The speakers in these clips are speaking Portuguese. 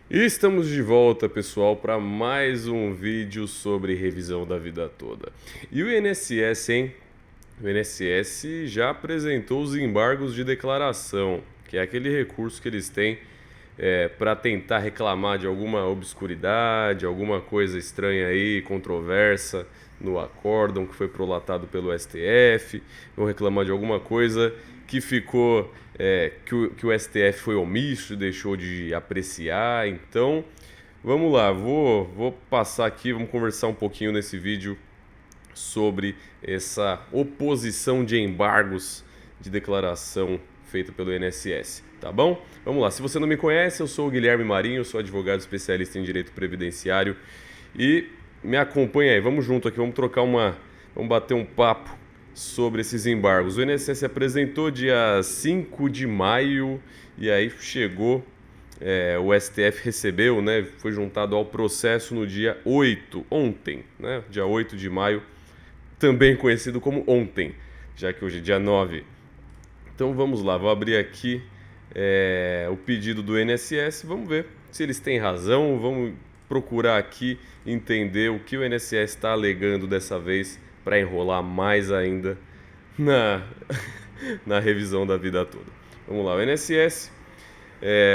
E estamos de volta, pessoal, para mais um vídeo sobre revisão da vida toda. E o INSS, hein? O INSS já apresentou os embargos de declaração, que é aquele recurso que eles têm para tentar reclamar de alguma obscuridade, alguma coisa estranha aí, controversa no acórdão que foi prolatado pelo STF, vão reclamar de alguma coisa que ficou, que o STF foi omisso e deixou de apreciar. Então, vamos lá, vou passar aqui, vamos conversar um pouquinho nesse vídeo sobre essa oposição de embargos de declaração feita pelo INSS, tá bom? Vamos lá, se você não me conhece, eu sou o Guilherme Marinho, sou advogado especialista em direito previdenciário e me acompanha aí, vamos junto aqui, vamos bater um papo sobre esses embargos. O INSS apresentou dia 5 de maio e aí chegou, o STF recebeu, né, foi juntado ao processo no dia 8, ontem, né, dia 8 de maio, também conhecido como ontem, já que hoje é dia 9. Então vamos lá, vou abrir aqui o pedido do INSS, vamos ver se eles têm razão, vamos procurar aqui entender o que o INSS está alegando dessa vez para enrolar mais ainda na, na revisão da vida toda. Vamos lá, o INSS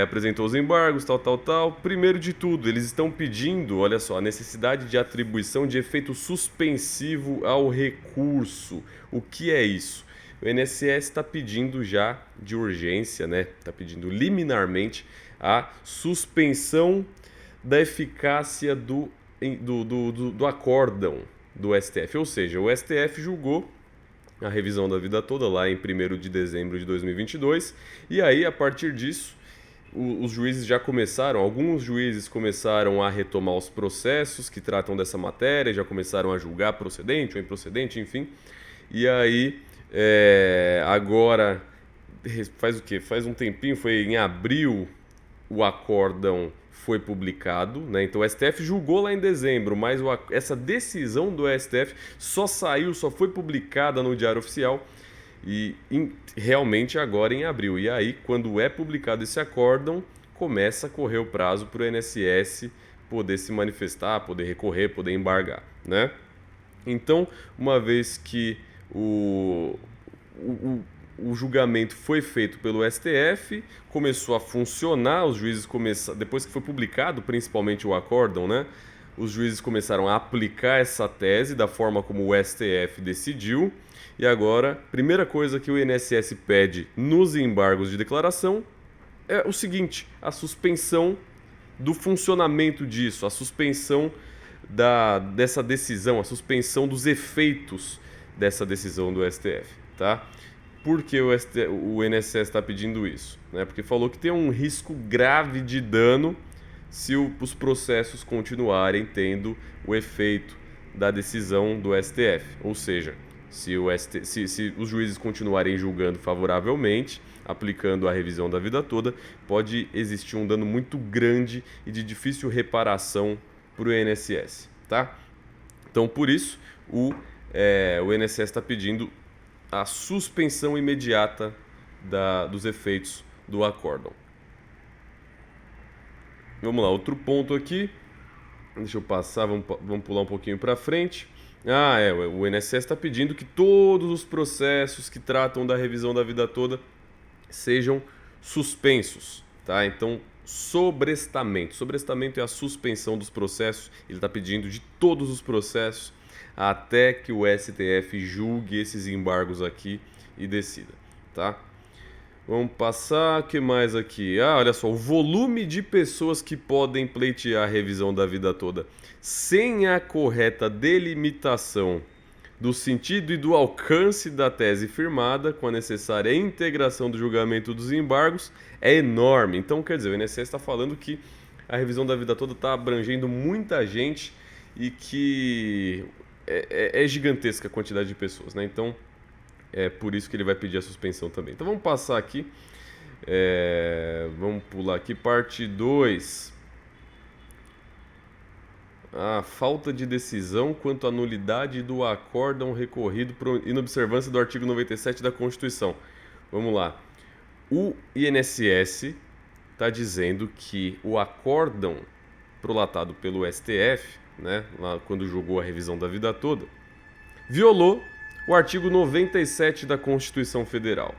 apresentou os embargos, tal. Primeiro de tudo, eles estão pedindo, olha só, a necessidade de atribuição de efeito suspensivo ao recurso. O que é isso? O INSS está pedindo já de urgência, né? Está pedindo liminarmente a suspensão da eficácia do acórdão do STF. Ou seja, o STF julgou a revisão da vida toda lá em 1º de dezembro de 2022 e aí, a partir disso, os juízes já começaram, alguns juízes começaram a retomar os processos que tratam dessa matéria, já começaram a julgar procedente ou improcedente, enfim. E aí, agora, faz o quê? Faz um tempinho, foi em abril, o acórdão foi publicado, né? Então o STF julgou lá em dezembro, mas essa decisão do STF só foi publicada no Diário Oficial e realmente agora em abril. E aí, quando é publicado esse acórdão, começa a correr o prazo para o INSS poder se manifestar, poder recorrer, poder embargar, né? Então, uma vez que o julgamento foi feito pelo STF, começou a funcionar, os juízes começaram, depois que foi publicado principalmente o acórdão, né? Os juízes começaram a aplicar essa tese da forma como o STF decidiu. E agora, primeira coisa que o INSS pede nos embargos de declaração é o seguinte: a suspensão do funcionamento disso, a suspensão dessa decisão, a suspensão dos efeitos dessa decisão do STF, tá? Por que o INSS está pedindo isso? Né? Porque falou que tem um risco grave de dano se os processos continuarem tendo o efeito da decisão do STF. Ou seja, se os juízes continuarem julgando favoravelmente, aplicando a revisão da vida toda, pode existir um dano muito grande e de difícil reparação para o INSS. Tá? Então, por isso, o INSS está pedindo a suspensão imediata dos efeitos do acórdão. Vamos lá, outro ponto aqui. Deixa eu passar, vamos pular um pouquinho para frente. O INSS está pedindo que todos os processos que tratam da revisão da vida toda sejam suspensos, tá? Então, sobrestamento. Sobrestamento é a suspensão dos processos. Ele está pedindo de todos os processos até que o STF julgue esses embargos aqui e decida, tá? Vamos passar, o que mais aqui? Olha só, o volume de pessoas que podem pleitear a revisão da vida toda sem a correta delimitação do sentido e do alcance da tese firmada, com a necessária integração do julgamento dos embargos, é enorme. Então, quer dizer, o INSS está falando que a revisão da vida toda está abrangendo muita gente e que é gigantesca a quantidade de pessoas, né? Então, é por isso que ele vai pedir a suspensão também. Então vamos passar aqui. Vamos pular aqui, parte 2. A falta de decisão quanto à nulidade do acórdão recorrido por inobservância do artigo 97 da Constituição. Vamos lá. O INSS está dizendo que o acórdão prolatado pelo STF, né, lá quando julgou a revisão da vida toda, violou o artigo 97 da Constituição Federal,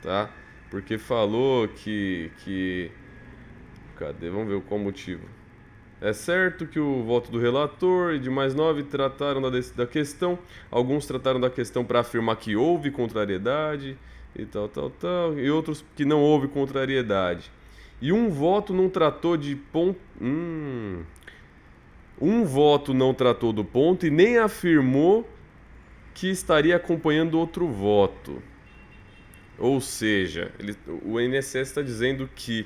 tá? Porque falou que... Cadê? Vamos ver qual motivo. É certo que o voto do relator e de mais 9 trataram da questão. Alguns trataram da questão para afirmar que houve contrariedade e tal. E outros que não houve contrariedade. E um voto não tratou de ponto... Um voto não tratou do ponto e nem afirmou que estaria acompanhando outro voto. Ou seja, o INSS está dizendo que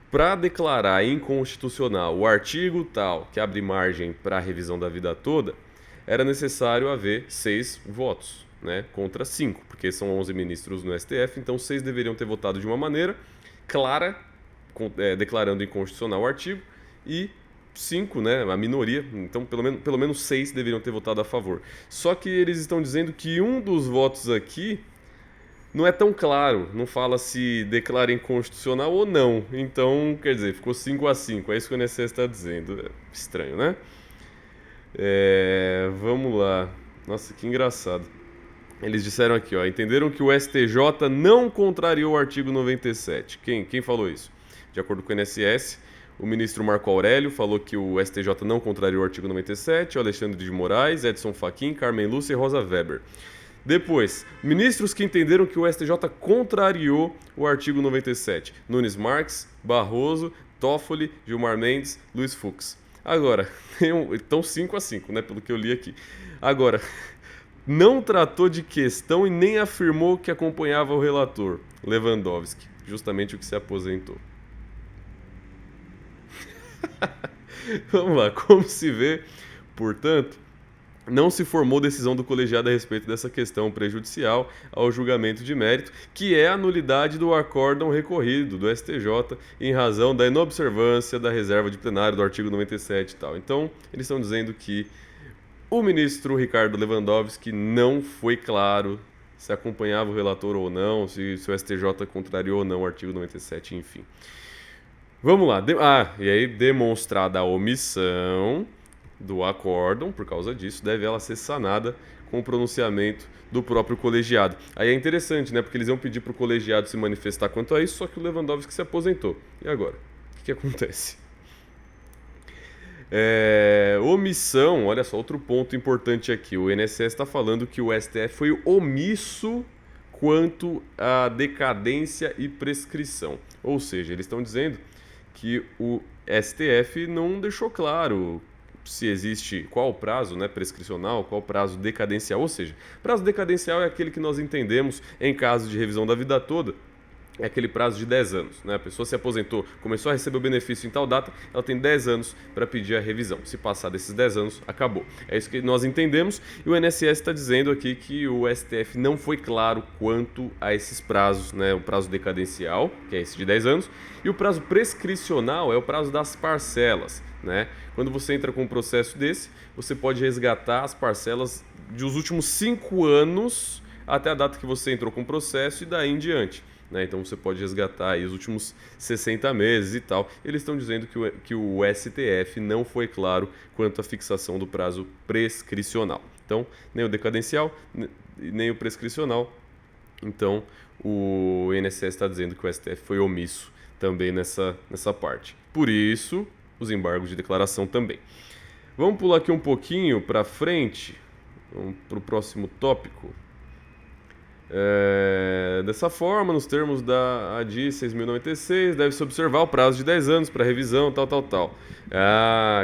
para declarar inconstitucional o artigo tal, que abre margem para a revisão da vida toda, era necessário haver 6 votos, né, contra 5, porque são 11 ministros no STF, então 6 deveriam ter votado de uma maneira clara, declarando inconstitucional o artigo, e 5, né, a minoria, então pelo menos 6 deveriam ter votado a favor. Só que eles estão dizendo que um dos votos aqui não é tão claro, não fala se declara inconstitucional ou não. Então, quer dizer, ficou 5-5, é isso que o INSS está dizendo. É estranho, né? Vamos lá. Nossa, que engraçado. Eles disseram aqui, ó, entenderam que o STJ não contrariou o artigo 97. Quem falou isso? De acordo com o INSS, o ministro Marco Aurélio falou que o STJ não contrariou o artigo 97, o Alexandre de Moraes, Edson Fachin, Carmen Lúcia e Rosa Weber. Depois, ministros que entenderam que o STJ contrariou o artigo 97. Nunes Marques, Barroso, Toffoli, Gilmar Mendes, Luiz Fux. Agora, então 5-5, né, pelo que eu li aqui. Agora, não tratou de questão e nem afirmou que acompanhava o relator, Lewandowski, justamente o que se aposentou. Vamos lá, como se vê, portanto, não se formou decisão do colegiado a respeito dessa questão prejudicial ao julgamento de mérito, que é a nulidade do acórdão recorrido do STJ em razão da inobservância da reserva de plenário do artigo 97 e tal. Então, eles estão dizendo que o ministro Ricardo Lewandowski não foi claro se acompanhava o relator ou não, se o STJ contrariou ou não o artigo 97, enfim. Vamos lá. E aí, demonstrada a omissão do acórdão, por causa disso, deve ela ser sanada com o pronunciamento do próprio colegiado. Aí é interessante, né? Porque eles iam pedir para o colegiado se manifestar quanto a isso, só que o Lewandowski se aposentou. E agora? O que acontece? Omissão, olha só, outro ponto importante aqui. O INSS está falando que o STF foi omisso quanto à decadência e prescrição. Ou seja, eles estão dizendo que o STF não deixou claro se existe qual o prazo, né, prescricional, qual o prazo decadencial. Ou seja, prazo decadencial é aquele que nós entendemos em caso de revisão da vida toda, é aquele prazo de 10 anos. Né? A pessoa se aposentou, começou a receber o benefício em tal data, ela tem 10 anos para pedir a revisão. Se passar desses 10 anos, acabou. É isso que nós entendemos e o INSS está dizendo aqui que o STF não foi claro quanto a esses prazos, né? O prazo decadencial, que é esse de 10 anos, e o prazo prescricional é o prazo das parcelas. Né? Quando você entra com um processo desse, você pode resgatar as parcelas dos últimos 5 anos até a data que você entrou com o processo e daí em diante. Né? Então você pode resgatar aí os últimos 60 meses e tal. Eles estão dizendo que o STF não foi claro quanto à fixação do prazo prescricional. Então, nem o decadencial, nem o prescricional. Então, o INSS está dizendo que o STF foi omisso também nessa parte. Por isso, os embargos de declaração também. Vamos pular aqui um pouquinho para frente, vamos para o próximo tópico. Dessa forma, nos termos da ADI 6.096, deve-se observar o prazo de 10 anos para revisão, tal.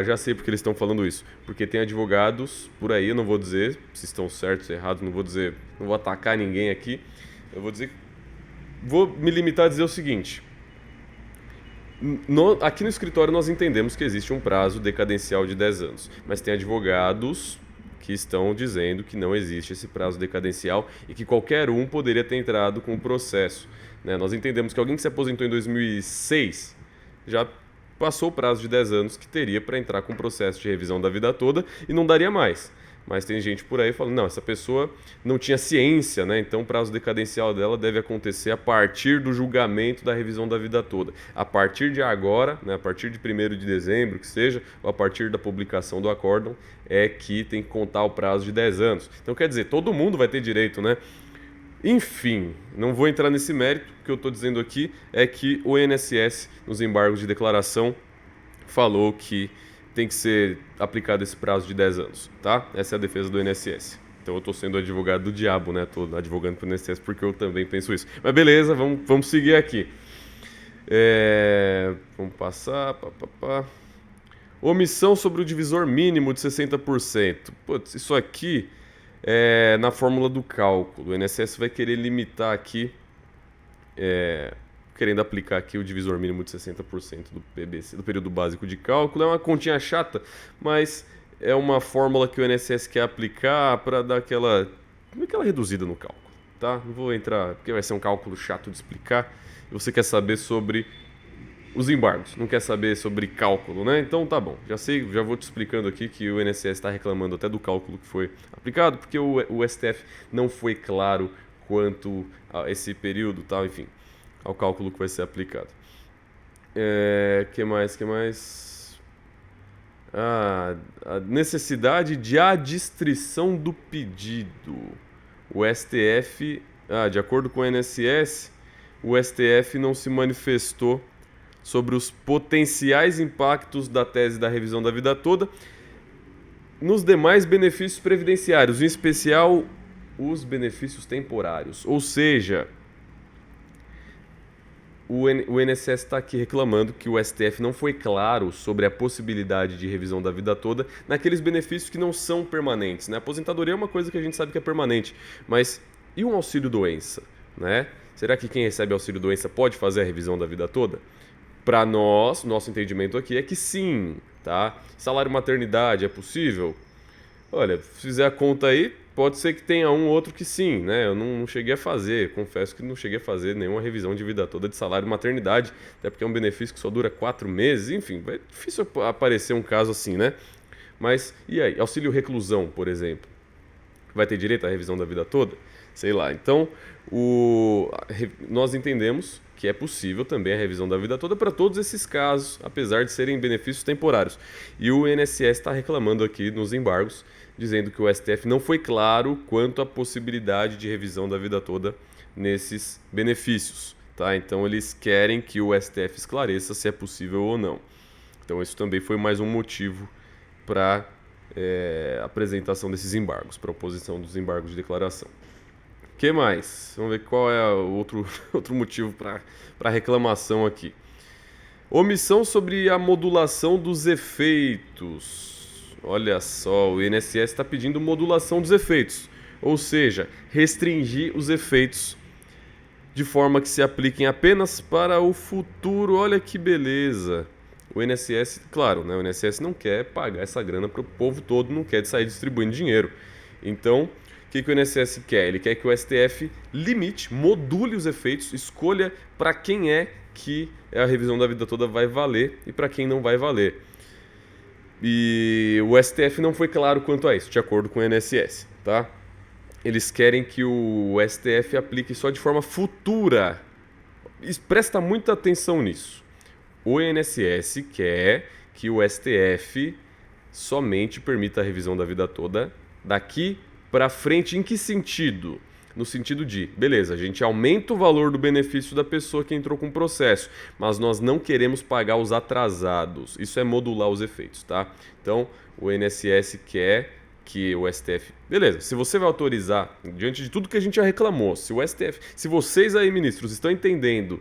Já sei porque eles estão falando isso. Porque tem advogados por aí, eu não vou dizer se estão certos ou errados, não vou atacar ninguém aqui. Eu vou me limitar a dizer o seguinte. Aqui no escritório nós entendemos que existe um prazo decadencial de 10 anos, mas tem advogados que estão dizendo que não existe esse prazo decadencial e que qualquer um poderia ter entrado com o processo. Né? Nós entendemos que alguém que se aposentou em 2006 já passou o prazo de 10 anos que teria para entrar com o processo de revisão da vida toda e não daria mais. Mas tem gente por aí falando, não, essa pessoa não tinha ciência, né? Então o prazo decadencial dela deve acontecer a partir do julgamento da revisão da vida toda. A partir de agora, né, a partir de 1º de dezembro, que seja, ou a partir da publicação do acórdão, é que tem que contar o prazo de 10 anos. Então quer dizer, todo mundo vai ter direito, né? Enfim, não vou entrar nesse mérito. O que eu estou dizendo aqui é que o INSS, nos embargos de declaração, falou que tem que ser aplicado esse prazo de 10 anos, tá? Essa é a defesa do INSS. Então eu estou sendo advogado do diabo, né? Estou advogando para o INSS porque eu também penso isso. Mas beleza, vamos seguir aqui. Vamos passar. Omissão sobre o divisor mínimo de 60%. Putz, isso aqui é na fórmula do cálculo. O INSS vai querer limitar aqui, querendo aplicar aqui o divisor mínimo de 60% do PBC, do período básico de cálculo. É uma continha chata, mas é uma fórmula que o INSS quer aplicar para dar aquela reduzida no cálculo, tá? Não vou entrar, porque vai ser um cálculo chato de explicar. E você quer saber sobre os embargos, não quer saber sobre cálculo, né? Então tá bom, já vou te explicando aqui que o INSS está reclamando até do cálculo que foi aplicado, porque o STF não foi claro quanto a esse período, tal, enfim, ao cálculo que vai ser aplicado. Que mais? A necessidade de adstrição do pedido. O STF, de acordo com o INSS, o STF não se manifestou sobre os potenciais impactos da tese da revisão da vida toda nos demais benefícios previdenciários, em especial os benefícios temporários. Ou seja, o INSS está aqui reclamando que o STF não foi claro sobre a possibilidade de revisão da vida toda naqueles benefícios que não são permanentes, né? A aposentadoria é uma coisa que a gente sabe que é permanente, mas e um auxílio-doença, né? Será que quem recebe auxílio-doença pode fazer a revisão da vida toda? Para nós, nosso entendimento aqui é que sim, tá? Salário maternidade é possível? Olha, se fizer a conta aí, pode ser que tenha um ou outro que sim, né? Eu não cheguei a fazer, confesso que não cheguei a fazer nenhuma revisão de vida toda de salário maternidade, até porque é um benefício que só dura 4 meses, enfim, é difícil aparecer um caso assim, né? Mas, e aí? Auxílio reclusão, por exemplo, vai ter direito à revisão da vida toda? Sei lá. Então, nós entendemos que é possível também a revisão da vida toda para todos esses casos, apesar de serem benefícios temporários. E o INSS está reclamando aqui nos embargos, dizendo que o STF não foi claro quanto à possibilidade de revisão da vida toda nesses benefícios, tá? Então eles querem que o STF esclareça se é possível ou não. Então isso também foi mais um motivo para apresentação desses embargos, para oposição dos embargos de declaração. O que mais? Vamos ver qual é o outro motivo para reclamação aqui. Omissão sobre a modulação dos efeitos. Olha só, o INSS está pedindo modulação dos efeitos, ou seja, restringir os efeitos de forma que se apliquem apenas para o futuro. Olha que beleza. O INSS, claro, né, o INSS não quer pagar essa grana para o povo todo, não quer sair distribuindo dinheiro. Então, o que o INSS quer? Ele quer que o STF limite, module os efeitos, escolha para quem é que a revisão da vida toda vai valer e para quem não vai valer. E o STF não foi claro quanto a isso, de acordo com o INSS, tá? Eles querem que o STF aplique só de forma futura. Presta muita atenção nisso. O INSS quer que o STF somente permita a revisão da vida toda daqui para frente. Em que sentido? No sentido de, beleza, a gente aumenta o valor do benefício da pessoa que entrou com o processo, mas nós não queremos pagar os atrasados. Isso é modular os efeitos, tá? Então, o INSS quer que o STF... Beleza, se você vai autorizar, diante de tudo que a gente já reclamou, se o STF... Se vocês aí, ministros, estão entendendo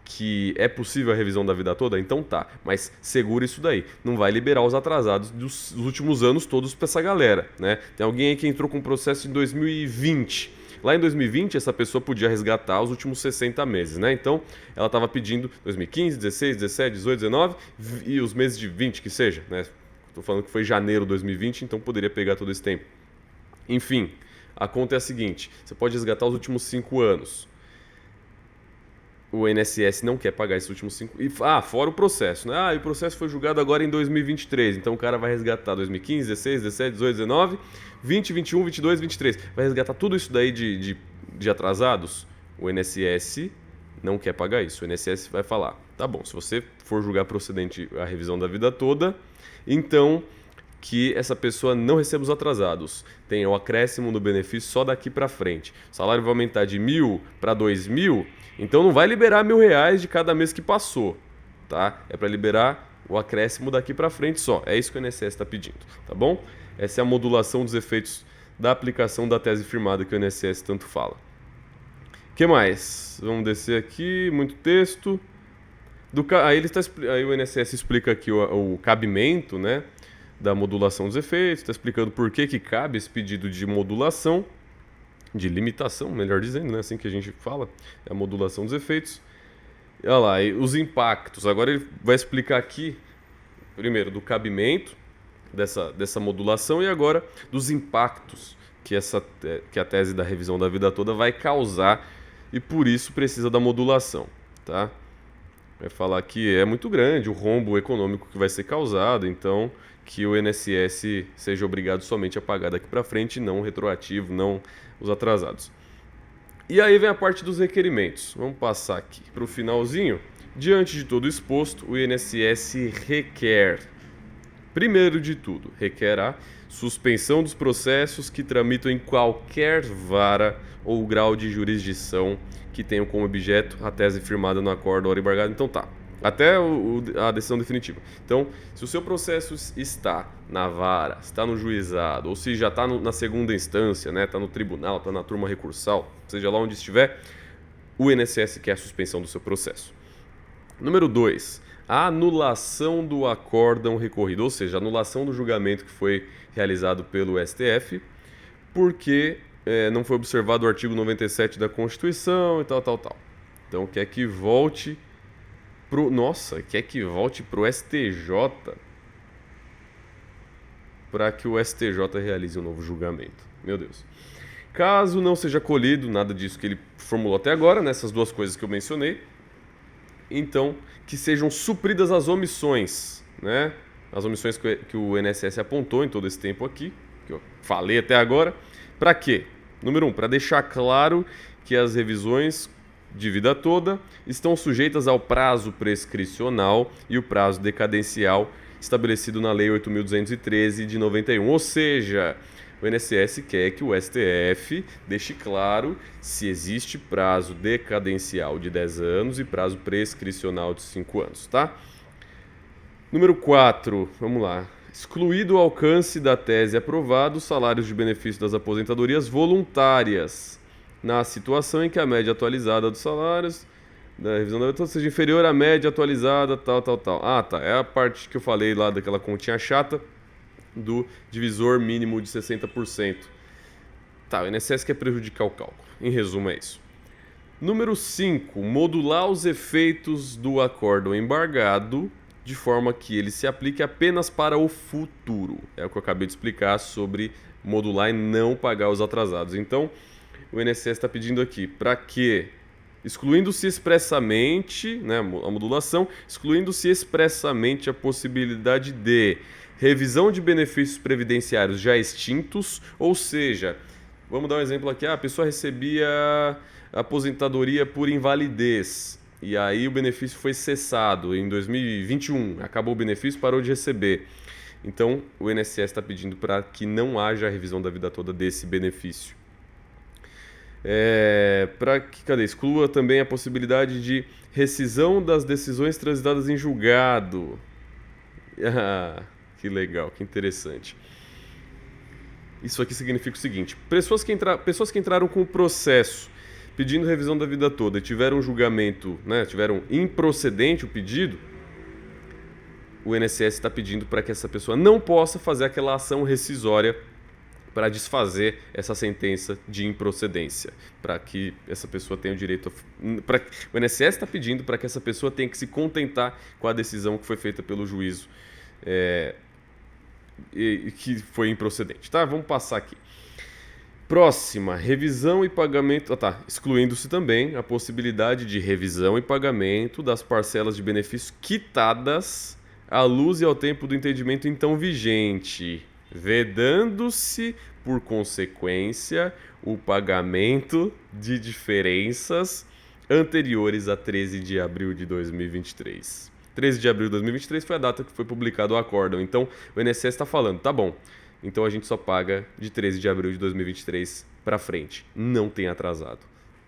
que é possível a revisão da vida toda, então tá, mas segura isso daí. Não vai liberar os atrasados dos últimos anos todos para essa galera, né? Tem alguém aí que entrou com o processo em 2020. Lá em 2020, essa pessoa podia resgatar os últimos 60 meses, né? Então, ela estava pedindo 2015, 16, 17, 18, 19 e os meses de 20 que seja, né? Estou falando que foi janeiro de 2020, então poderia pegar todo esse tempo. Enfim, a conta é a seguinte, você pode resgatar os últimos 5 anos. o INSS não quer pagar esses últimos 5... fora o processo, né? E o processo foi julgado agora em 2023, então o cara vai resgatar 2015, 16, 17, 18, 19, 20, 21, 22, 23. Vai resgatar tudo isso daí de atrasados? O INSS não quer pagar isso. O INSS vai falar, tá bom, se você for julgar procedente a revisão da vida toda, então que essa pessoa não receba os atrasados. Tem o acréscimo no benefício só daqui para frente. O salário vai aumentar de 1.000 para 2.000, então não vai liberar R$1.000 de cada mês que passou, tá? É para liberar o acréscimo daqui para frente só. É isso que o INSS está pedindo, tá bom? Essa é a modulação dos efeitos da aplicação da tese firmada que o INSS tanto fala. O que mais? Vamos descer aqui, muito texto. Aí o INSS explica aqui o cabimento, né, da modulação dos efeitos, está explicando por que cabe esse pedido de modulação, de limitação, melhor dizendo, né, assim que a gente fala, é a modulação dos efeitos. E olha lá, e os impactos. Agora ele vai explicar aqui, primeiro, do cabimento dessa modulação e agora dos impactos que a tese da revisão da vida toda vai causar e por isso precisa da modulação, tá? Vai falar que é muito grande o rombo econômico que vai ser causado, então que o INSS seja obrigado somente a pagar daqui para frente, não retroativo, não os atrasados. E aí vem a parte dos requerimentos. Vamos passar aqui para o finalzinho. Diante de todo o exposto, o INSS requer, primeiro de tudo, requer a suspensão dos processos que tramitam em qualquer vara ou grau de jurisdição que tenham como objeto a tese firmada no acordo ou embargado. Então tá, até a decisão definitiva. Então, se o seu processo está na vara, está no juizado, ou se já está na segunda instância, né, está no tribunal, está na turma recursal, seja lá onde estiver, o INSS quer a suspensão do seu processo. Número 2, a anulação do acórdão recorrido, ou seja, a anulação do julgamento que foi realizado pelo STF, porque não foi observado o artigo 97 da Constituição e tal. Então quer que volte pro STJ para que o STJ realize um novo julgamento. Meu Deus. Caso não seja colhido nada disso que ele formulou até agora, nessas duas coisas que eu mencionei, então que sejam supridas as omissões, né? As omissões que o INSS apontou em todo esse tempo aqui, que eu falei até agora. Para quê? Número 1, para deixar claro que as revisões de vida toda estão sujeitas ao prazo prescricional e o prazo decadencial estabelecido na Lei 8.213 de 91. Ou seja, o INSS quer que o STF deixe claro se existe prazo decadencial de 10 anos e prazo prescricional de 5 anos, tá? Número 4, vamos lá. Excluído o alcance da tese aprovada, os salários de benefício das aposentadorias voluntárias, na situação em que a média atualizada dos salários da revisão da vida toda seja inferior à média atualizada, tal. Tá, é a parte que eu falei lá daquela continha chata do divisor mínimo de 60%. Tá, o INSS quer prejudicar o cálculo. Em resumo, é isso. Número 5, modular os efeitos do acórdão embargado de forma que ele se aplique apenas para o futuro. É o que eu acabei de explicar sobre modular e não pagar os atrasados. Então, o INSS está pedindo aqui para que, excluindo-se expressamente, né, a modulação, excluindo-se expressamente a possibilidade de revisão de benefícios previdenciários já extintos, ou seja, vamos dar um exemplo aqui, a pessoa recebia aposentadoria por invalidez, e aí o benefício foi cessado em 2021, acabou o benefício, parou de receber. Então, o INSS está pedindo para que não haja a revisão da vida toda desse benefício. Exclua também a possibilidade de rescisão das decisões transitadas em julgado. Que legal, que interessante. Isso aqui significa o seguinte: pessoas que entraram com o processo pedindo revisão da vida toda e tiveram um julgamento, né, tiveram improcedente o pedido, o INSS está pedindo para que essa pessoa não possa fazer aquela ação rescisória para desfazer essa sentença de improcedência, para que essa pessoa tenha o direito o INSS está pedindo para que essa pessoa tenha que se contentar com a decisão que foi feita pelo juízo e que foi improcedente, tá? Vamos passar aqui. Próxima, revisão e pagamento. Excluindo-se também a possibilidade de revisão e pagamento das parcelas de benefício quitadas à luz e ao tempo do entendimento então vigente, vedando-se, por consequência, o pagamento de diferenças anteriores a 13 de abril de 2023. 13 de abril de 2023 foi a data que foi publicado o acórdão. Então, o INSS está falando, tá bom, então a gente só paga de 13 de abril de 2023 para frente. Não tem atrasado,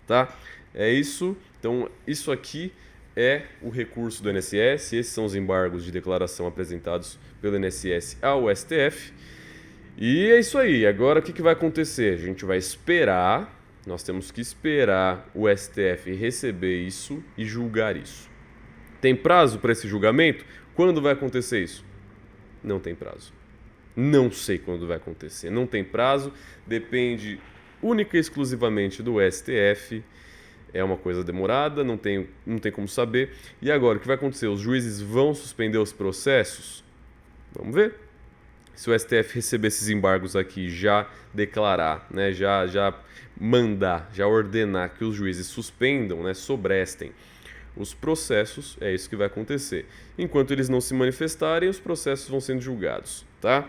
tá? É isso. Então, isso aqui é o recurso do INSS. Esses são os embargos de declaração apresentados pelo INSS ao STF. E é isso aí. Agora, o que vai acontecer? A gente vai esperar. Nós temos que esperar o STF receber isso e julgar isso. Tem prazo para esse julgamento? Quando vai acontecer isso? Não tem prazo. Não sei quando vai acontecer. Não tem prazo. Depende única e exclusivamente do STF. É uma coisa demorada, não tem como saber. E agora, o que vai acontecer? Os juízes vão suspender os processos? Vamos ver. Se o STF receber esses embargos aqui, já declarar, né, já mandar, já ordenar que os juízes suspendam, né, sobrestem os processos, é isso que vai acontecer. Enquanto eles não se manifestarem, os processos vão sendo julgados, tá?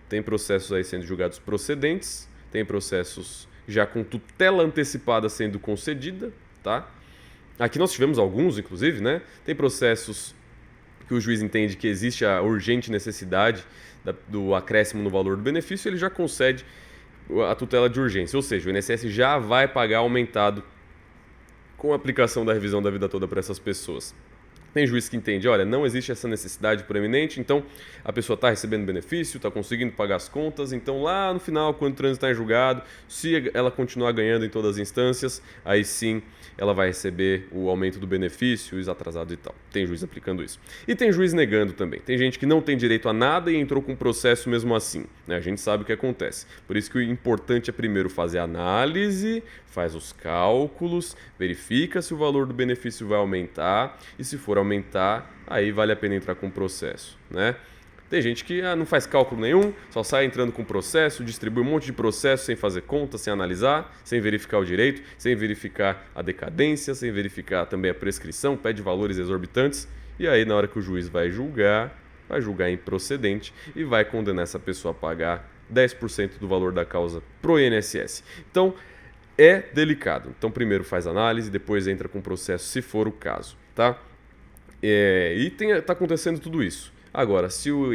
Tem processos aí sendo julgados procedentes, tem processos já com tutela antecipada sendo concedida, tá? Aqui nós tivemos alguns, inclusive, né? Tem processos que o juiz entende que existe a urgente necessidade do acréscimo no valor do benefício, ele já concede a tutela de urgência, ou seja, o INSS já vai pagar aumentado com a aplicação da revisão da vida toda para essas pessoas. Tem juiz que entende, olha, não existe essa necessidade proeminente, então a pessoa está recebendo benefício, está conseguindo pagar as contas, então lá no final, quando o trânsito está em julgado, se ela continuar ganhando em todas as instâncias, aí sim ela vai receber o aumento do benefício, os atrasados e tal. Tem juiz aplicando isso. E tem juiz negando também. Tem gente que não tem direito a nada e entrou com processo mesmo assim, né? A gente sabe o que acontece. Por isso que o importante é primeiro fazer a análise, faz os cálculos, verifica se o valor do benefício vai aumentar e se for aumentar, aí vale a pena entrar com processo, né? Tem gente que não faz cálculo nenhum, só sai entrando com processo, distribui um monte de processo sem fazer conta, sem analisar, sem verificar o direito, sem verificar a decadência, sem verificar também a prescrição, pede valores exorbitantes, e aí na hora que o juiz vai julgar improcedente e vai condenar essa pessoa a pagar 10% do valor da causa pro INSS. Então, é delicado. Então, primeiro faz análise, depois entra com processo, se for o caso, tá? Tá acontecendo tudo isso. Agora, se o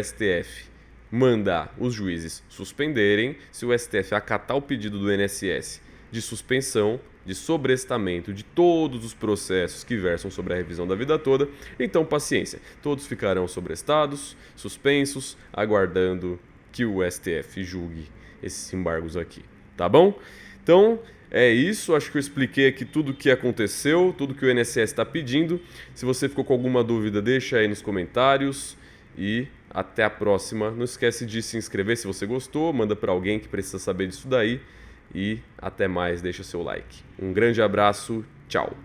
STF mandar os juízes suspenderem, se o STF acatar o pedido do INSS de suspensão, de sobrestamento de todos os processos que versam sobre a revisão da vida toda, então paciência, todos ficarão sobrestados, suspensos, aguardando que o STF julgue esses embargos aqui, tá bom? Então, é isso, acho que eu expliquei aqui tudo o que aconteceu, tudo que o INSS está pedindo. Se você ficou com alguma dúvida, deixa aí nos comentários e até a próxima. Não esquece de se inscrever se você gostou, manda para alguém que precisa saber disso daí e até mais, deixa seu like. Um grande abraço, tchau!